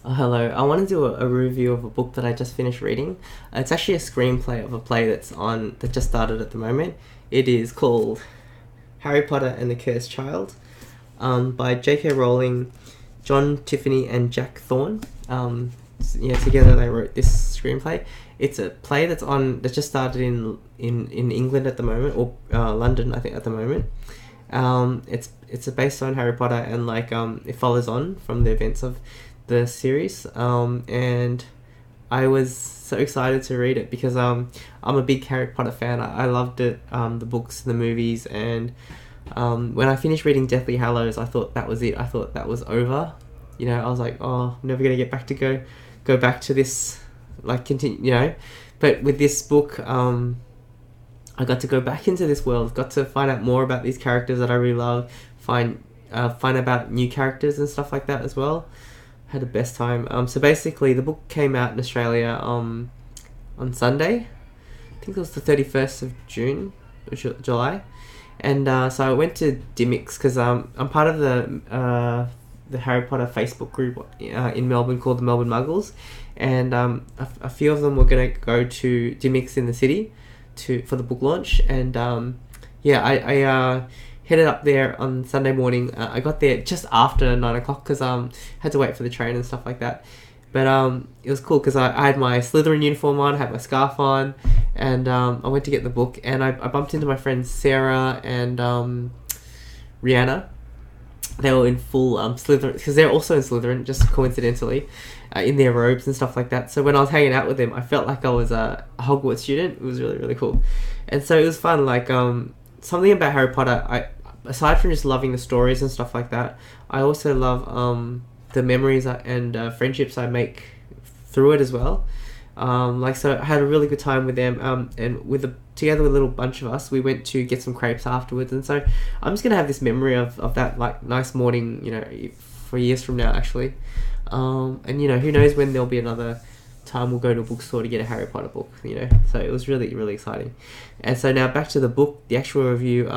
Hello, I want to do a review of a book that I just finished reading. It's actually a screenplay of a play that just started at the moment. It is called Harry Potter and the Cursed Child, by J.K. Rowling, John Tiffany, and Jack Thorne. Together they wrote this screenplay. It's a play that just started in England at the moment, or London, I think, at the moment. It's based on Harry Potter, and it follows on from the events of the series, and I was so excited to read it because I'm a big Harry Potter fan. I loved it, the books, the movies, and when I finished reading Deathly Hallows, I thought that was it. I thought that was over. I was like, oh, I'm never gonna get back to go back to this, continue. But with this book, I got to go back into this world, got to find out more about these characters that I really love, find about new characters and stuff like that as well. Had the best time. So basically, the book came out in Australia on Sunday. I think it was the 31st of June or July, and so I went to Dimmicks because I'm part of the Harry Potter Facebook group in Melbourne called the Melbourne Muggles, and a few of them were gonna go to Dimmicks in the city for the book launch, and I headed up there on Sunday morning. I got there just after 9 o'clock because had to wait for the train and stuff like that. But it was cool because I had my Slytherin uniform on, had my scarf on, and I went to get the book, and I bumped into my friends Sarah and Rihanna. They were in full Slytherin, because they're also in Slytherin, just coincidentally, in their robes and stuff like that. So when I was hanging out with them, I felt like I was a Hogwarts student. It was really, really cool. And so it was fun. Something about Harry Potter, aside from just loving the stories and stuff like that, I also love the memories and friendships I make through it as well. So I had a really good time with them, and together with a little bunch of us, we went to get some crepes afterwards, and so I'm just gonna have this memory of that nice morning, for years from now actually. And who knows when there'll be another time we'll go to a bookstore to get a Harry Potter book, so it was really, really exciting. And so now back to the book, the actual review.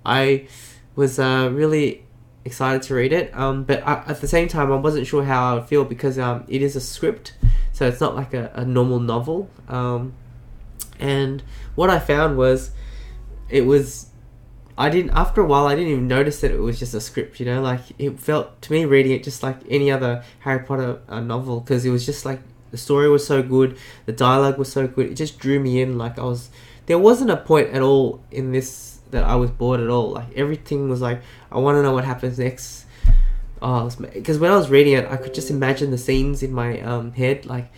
I was really excited to read it, but at the same time I wasn't sure how I would feel because it is a script, so it's not like a normal novel. And what I found was after a while I didn't even notice that it was just a script, it felt to me reading it just like any other Harry Potter novel, because it was just like the story was so good, the dialogue was so good, it just drew me in. There wasn't a point at all in this that I was bored at all. Everything was I want to know what happens next. Because when I was reading it, I could just imagine the scenes in my head. I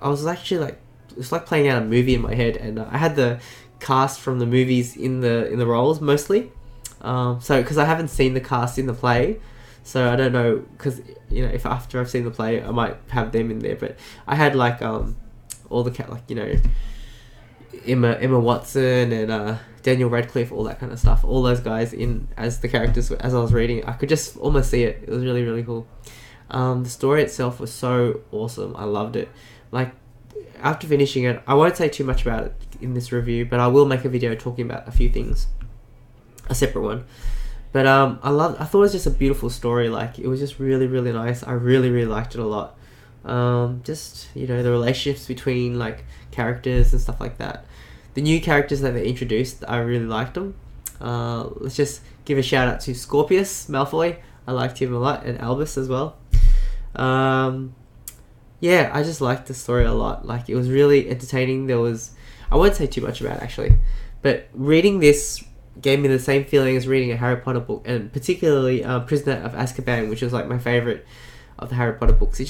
was actually it's like playing out a movie in my head, and I had the cast from the movies in the roles mostly. Because I haven't seen the cast in the play, so I don't know. Because if after I've seen the play, I might have them in there. But I had all the Emma Watson and Daniel Radcliffe, all that kind of stuff, all those guys in as the characters. As I was reading, I could just almost see it. It was really, really cool. The story itself was so awesome. I loved it. After finishing it, I won't say too much about it in this review, but I will make a video talking about a few things, a separate one. But I thought it was just a beautiful story. It was just really, really nice. I really, really liked it a lot. The relationships between characters and stuff like that. The new characters that they introduced, I really liked them. Let's just give a shout out to Scorpius Malfoy. I liked him a lot, and Albus as well. I just liked the story a lot. It was really entertaining. I won't say too much about it actually, but reading this gave me the same feeling as reading a Harry Potter book, and particularly Prisoner of Azkaban, which was my favorite of the Harry Potter books.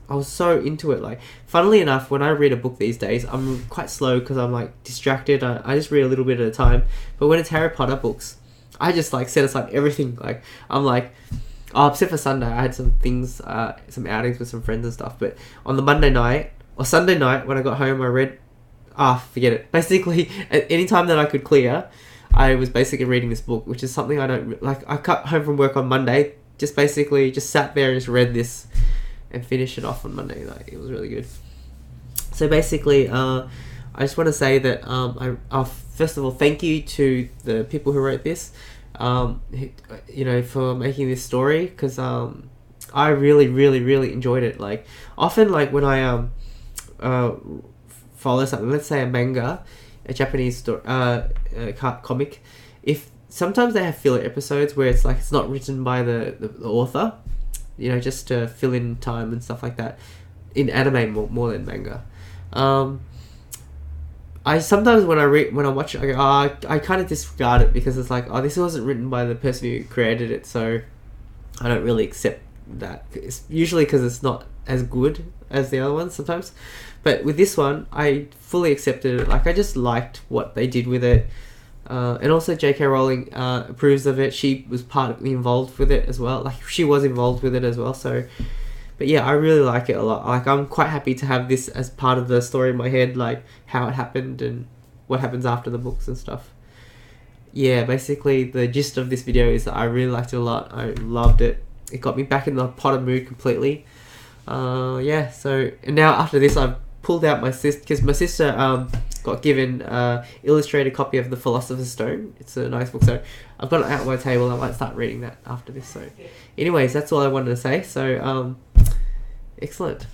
I was so into it. Funnily enough, when I read a book these days, I'm quite slow because I'm distracted. I just read a little bit at a time. But when it's Harry Potter books, I just set aside everything. Except for Sunday, I had some things, some outings with some friends and stuff. But on the Monday night or Sunday night when I got home, I read. Forget it. Basically, at any time that I could clear, I was basically reading this book, which is something I don't like. I got home from work on Monday. Just sat there and just read this and finished it off on Monday. It was really good. So basically, I just want to say that first of all, thank you to the people who wrote this, for making this story, because I really, really, really enjoyed it. Like, often, like, when I follow something, let's say a manga, a Japanese comic, if sometimes they have filler episodes where it's like it's not written by the author, you know, just to fill in time and stuff like that. In anime more than manga. I sometimes when I watch it, I go, I kind of disregard it because it's like, this wasn't written by the person who created it, so I don't really accept that. It's usually because it's not as good as the other ones sometimes, but with this one, I fully accepted it. Like, I just liked what they did with it, and also J.K. Rowling approves of it. She was partly involved with it as well. Like, she was involved with it as well. So, but yeah, I really like it a lot. Like, I'm quite happy to have this as part of the story in my head, like how it happened and what happens after the books and stuff. Yeah, basically the gist of this video is that I really liked it a lot. I loved it. It got me back in the Potter mood completely. Yeah, so and now after this, I've pulled out my sister, because my sister got given illustrated copy of The Philosopher's Stone. It's a nice book, so I've got it out on my table. I might start reading that after this. So anyways, that's all I wanted to say. So excellent.